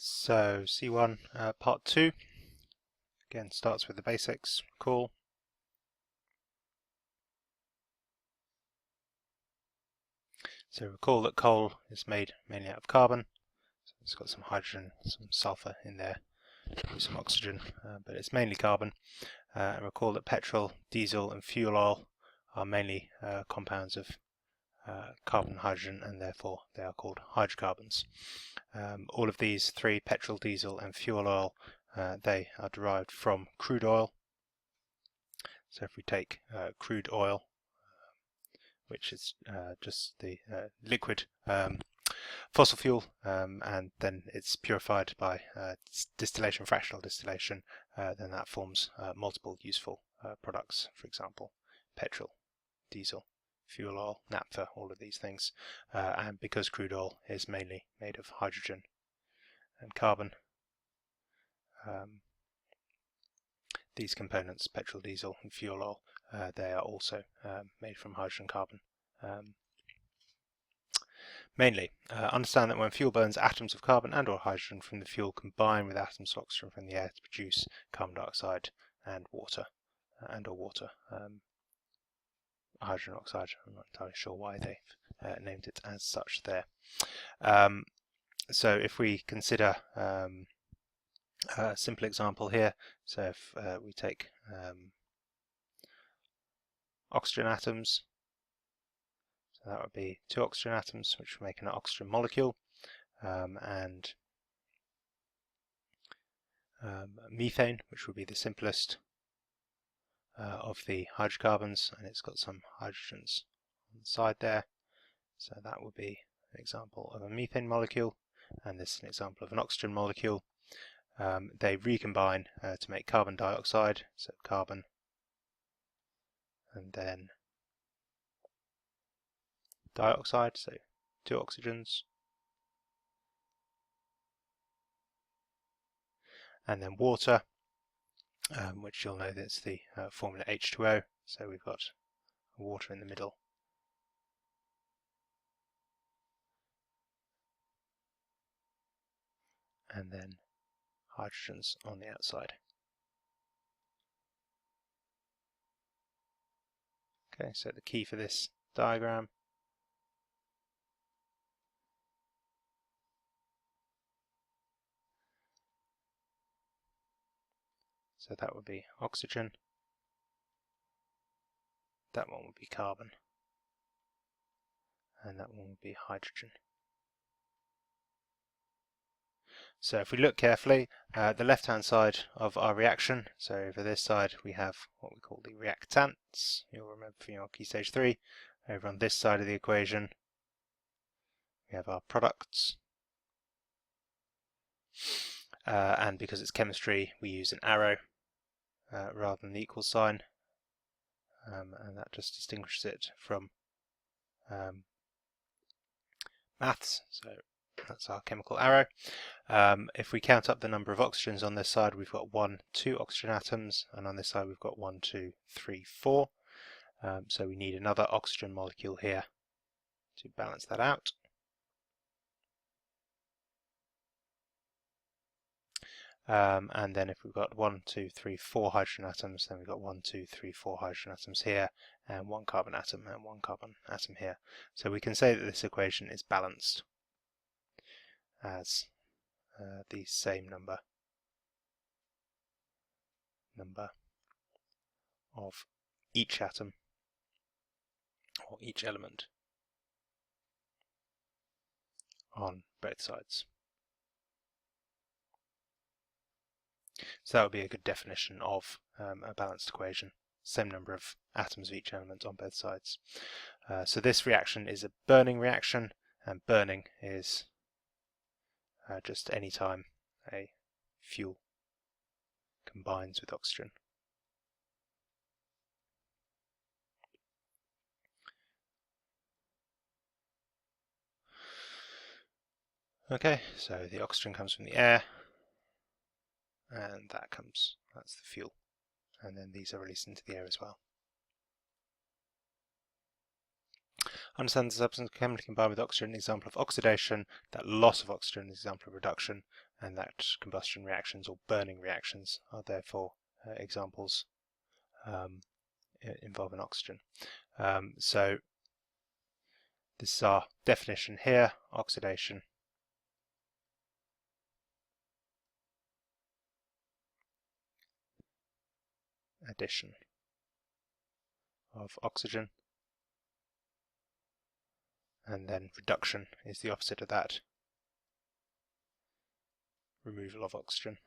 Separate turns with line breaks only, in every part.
So C1 part 2 again starts with the basics. Cool. So recall that coal is made mainly out of carbon. So it's got some hydrogen, some sulfur in there, some oxygen, but it's mainly carbon. And recall that petrol, diesel and fuel oil are mainly compounds of carbon and hydrogen, and therefore they are called hydrocarbons. All of these three, petrol, diesel and fuel oil, they are derived from crude oil. So if we take crude oil, which is just the liquid fossil fuel, and then it's purified by distillation, fractional distillation, then that forms multiple useful products, for example, petrol, diesel, fuel oil, naphtha, all of these things. And because crude oil is mainly made of hydrogen and carbon, these components, petrol, diesel and fuel oil, they are also made from hydrogen and carbon. Mainly, understand that when fuel burns, atoms of carbon and or hydrogen from the fuel combine with atoms of oxygen from the air to produce carbon dioxide and water, and or water. Hydrogen oxide, I'm not entirely sure why they've named it as such there. So if we consider a simple example here, so if we take oxygen atoms, so that would be two oxygen atoms which will make an oxygen molecule, and methane, which will be the simplest of the hydrocarbons, and it's got some hydrogens on the side there, so that would be an example of a methane molecule, and this is an example of an oxygen molecule. They recombine to make carbon dioxide, so carbon and then dioxide, so two oxygens, and then water, which you'll know that's the formula H2O, so we've got water in the middle, and then hydrogens on the outside. Okay, so the key for this diagram so that would be oxygen, that one would be carbon, and that one would be hydrogen. So if we look carefully, the left-hand side of our reaction, so over this side we have what we call the reactants, you'll remember from your Key Stage 3. Over on this side of the equation we have our products, and because it's chemistry we use an arrow rather than the equal sign, and that just distinguishes it from maths, so that's our chemical arrow. If we count up the number of oxygens on this side, we've got 2 oxygen atoms, and on this side we've got 1, 2, 3, 4. So we need another oxygen molecule here to balance that out. And then if we've got 1, 2, 3, 4 hydrogen atoms, then we've got 1, 2, 3, 4 hydrogen atoms here, and 1 carbon atom and 1 carbon atom here. So we can say that this equation is balanced as the same number of each atom or each element on both sides. So that would be a good definition of a balanced equation, same number of atoms of each element on both sides. So this reaction is a burning reaction, and burning is just any time a fuel combines with oxygen. Okay, so the oxygen comes from the air, and that's the fuel, and then these are released into the air as well. Understand the substance chemically combined with oxygen, an example of oxidation, that loss of oxygen, an example of reduction, and that combustion reactions or burning reactions are therefore examples involving oxygen. So this is our definition here: oxidation, addition of oxygen, and then reduction is the opposite of that, removal of oxygen.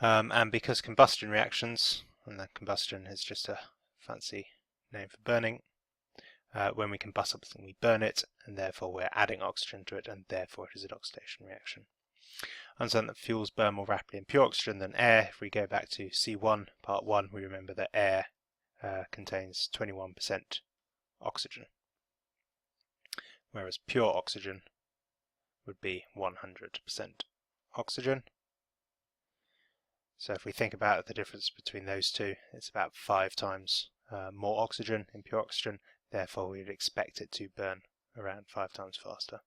And because combustion reactions, and then combustion is just a fancy name for burning, when we combust something we burn it, and therefore we're adding oxygen to it, and therefore it is an oxidation reaction. Understand that fuels burn more rapidly in pure oxygen than air. If we go back to C1, part 1, we remember that air contains 21% oxygen, whereas pure oxygen would be 100% oxygen. So if we think about the difference between those two, it's about 5 times more oxygen in pure oxygen, therefore we would expect it to burn around 5 times faster.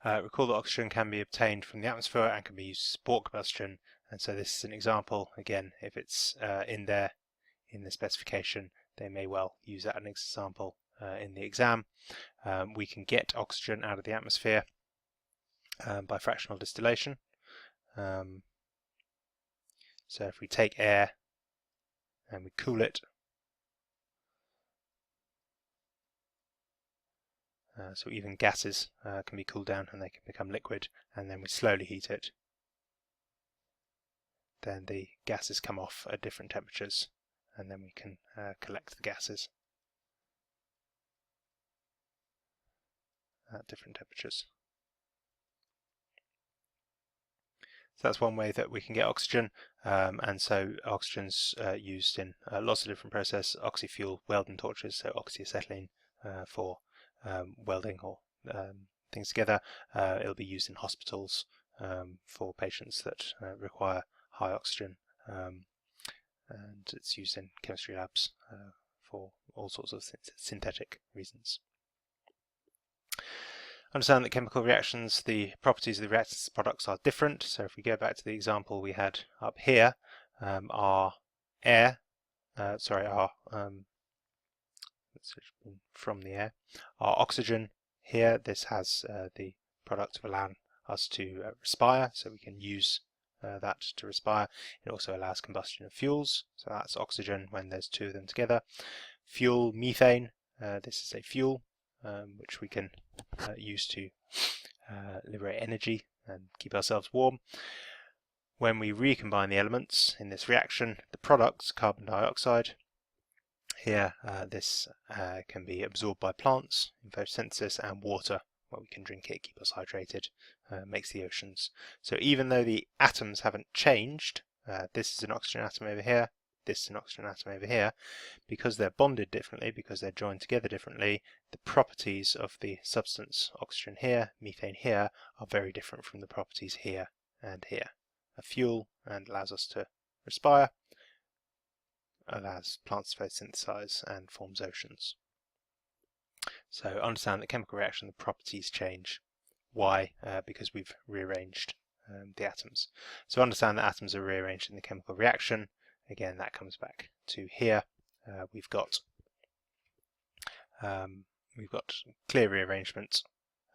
Recall that oxygen can be obtained from the atmosphere and can be used to support combustion, and so this is an example. Again, if it's in there in the specification, they may well use that as an example in the exam. We can get oxygen out of the atmosphere by fractional distillation. So if we take air and we cool it, so even gases can be cooled down and they can become liquid, and then we slowly heat it, then the gases come off at different temperatures, and then we can collect the gases at different temperatures. So that's one way that we can get oxygen, and so oxygen's used in lots of different processes. Oxy-fuel welding torches, so oxyacetylene for welding or things together. It'll be used in hospitals for patients that require high oxygen, and it's used in chemistry labs for all sorts of synthetic reasons. Understand that chemical reactions, the properties of the reactants products are different. So if we go back to the example we had up here, our air, from the air, our oxygen here, this has the product of allowing us to respire, so we can use that to respire. It also allows combustion of fuels, so that's oxygen when there's 2 of them together. Fuel, methane, this is a fuel which we can use to liberate energy and keep ourselves warm. When we recombine the elements in this reaction, the product, carbon dioxide, here this can be absorbed by plants in photosynthesis, and water, where we can drink it, keep us hydrated, makes the oceans. So even though the atoms haven't changed, this is an oxygen atom over here, this is an oxygen atom over here, because they're bonded differently, because they're joined together differently, the properties of the substance, oxygen here, methane here, are very different from the properties here and here. A fuel and allows us to respire, allows plants to photosynthesize and forms oceans. So understand that chemical reaction, the properties change. Why? Because we've rearranged the atoms. So understand that atoms are rearranged in the chemical reaction. Again, that comes back to here. We've got clear rearrangement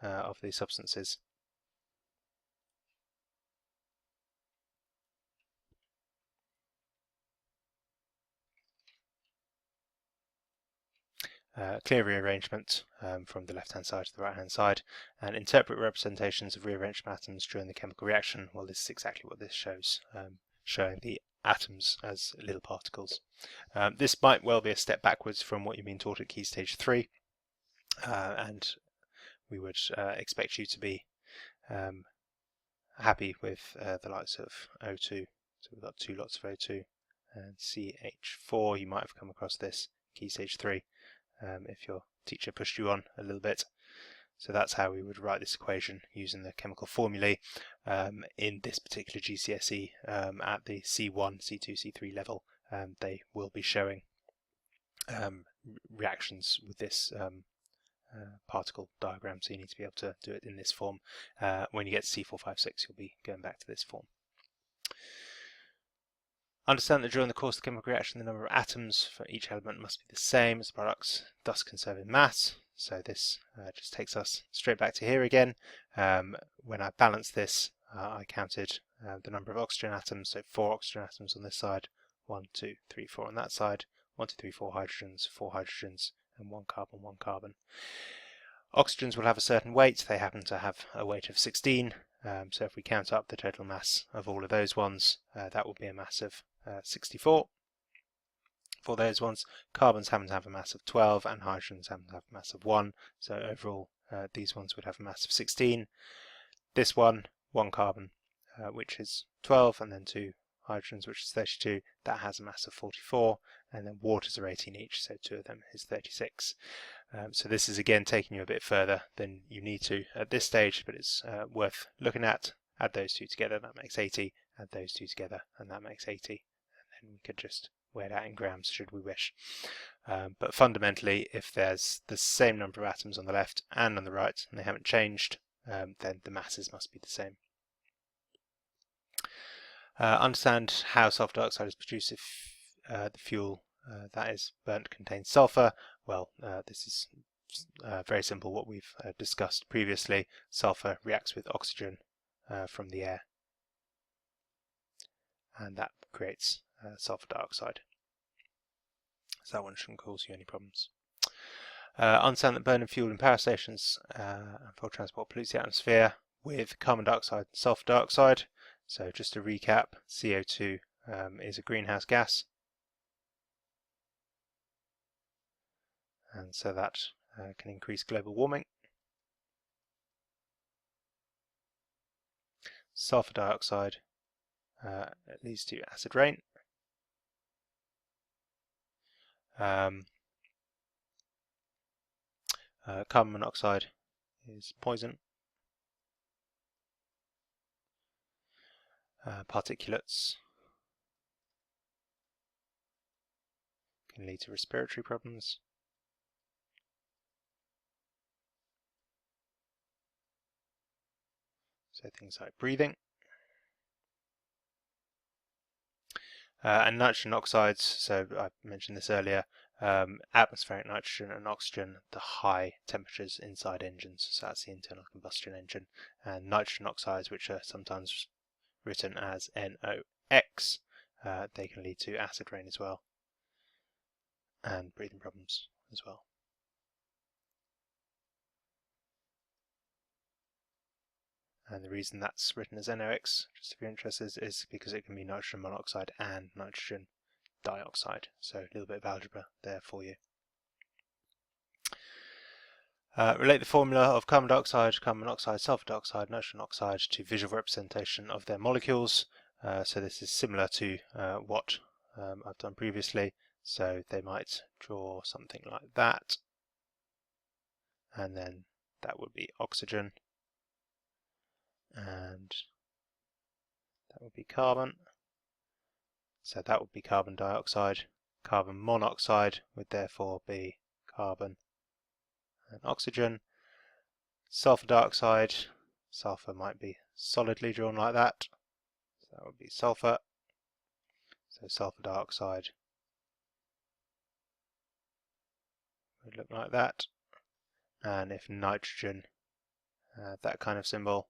of these substances. Clear rearrangement from the left-hand side to the right-hand side, and interpret representations of rearranged atoms during the chemical reaction. Well, this is exactly what this shows, showing the atoms as little particles. This might well be a step backwards from what you've been taught at Key Stage 3, and we would expect you to be happy with the likes of O2. So we've got 2 lots of O2 and CH4. You might have come across this Key Stage 3 if your teacher pushed you on a little bit. So that's how we would write this equation using the chemical formulae in this particular GCSE at the C1, C2, C3 level. They will be showing reactions with this particle diagram, so you need to be able to do it in this form. When you get to C456, you'll be going back to this form. Understand that during the course of the chemical reaction, the number of atoms for each element must be the same as the products, thus conserving mass. So this just takes us straight back to here again. When I balanced this, I counted the number of oxygen atoms, so 4 oxygen atoms on this side, 1, 2, 3, 4 on that side, 1, 2, 3, 4 hydrogens, and 1 carbon, 1 carbon. Oxygens will have a certain weight. They happen to have a weight of 16. So if we count up the total mass of all of those ones, that will be a mass of 64 for those ones. Carbons happen to have a mass of 12 and hydrogens happen to have a mass of 1. So overall these ones would have a mass of 16. This one carbon which is 12, and then 2 hydrogens which is 32, that has a mass of 44, and then waters are 18 each, so 2 of them is 36. So this is again taking you a bit further than you need to at this stage, but it's worth looking at. Add those two together, that makes 80, add those two together and that makes 80, and then we could just weigh that in grams should we wish. But fundamentally, if there's the same number of atoms on the left and on the right and they haven't changed, then the masses must be the same. Understand how sulfur dioxide is produced if the fuel that is burnt contains sulfur. Well, this is very simple, what we've discussed previously. Sulfur reacts with oxygen from the air, and that creates sulfur dioxide. So that one shouldn't cause you any problems. Understand that burning fuel in power stations and for transport pollutes the atmosphere with carbon dioxide and sulfur dioxide. So just to recap, CO2 is a greenhouse gas, and so that can increase global warming. Sulfur dioxide leads to acid rain. Carbon monoxide is poison. Particulates can lead to respiratory problems. So things like breathing. And nitrogen oxides, so I mentioned this earlier, atmospheric nitrogen and oxygen, the high temperatures inside engines, so that's the internal combustion engine, and nitrogen oxides, which are sometimes written as NOx, they can lead to acid rain as well, and breathing problems as well. And the reason that's written as NOx, just if you're interested, is because it can be nitrogen monoxide and nitrogen dioxide. So a little bit of algebra there for you. Relate the formula of carbon dioxide, carbon monoxide, sulfur dioxide, nitrogen oxide to visual representation of their molecules. So this is similar to what I've done previously. So they might draw something like that, and then that would be oxygen, and that would be carbon. So that would be carbon dioxide. Carbon monoxide would therefore be carbon and oxygen. Sulfur dioxide, sulfur might be solidly drawn like that. So that would be sulfur. So sulfur dioxide would look like that. And if nitrogen had that kind of symbol,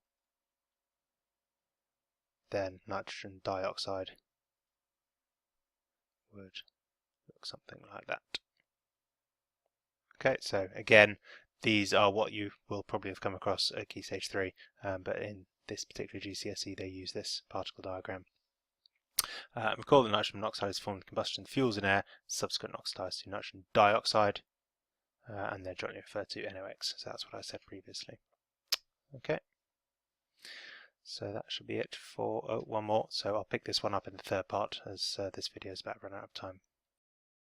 then nitrogen dioxide would look something like that. Okay, so again, these are what you will probably have come across at Key Stage 3, but in this particular GCSE they use this particle diagram. Recall that nitrogen monoxide is formed from combustion of fuels in air, subsequent oxidized to nitrogen dioxide, and they're jointly referred to NOx, so that's what I said previously. Okay, so that should be it for one more, so I'll pick this one up in the third part as this video is about to run out of time.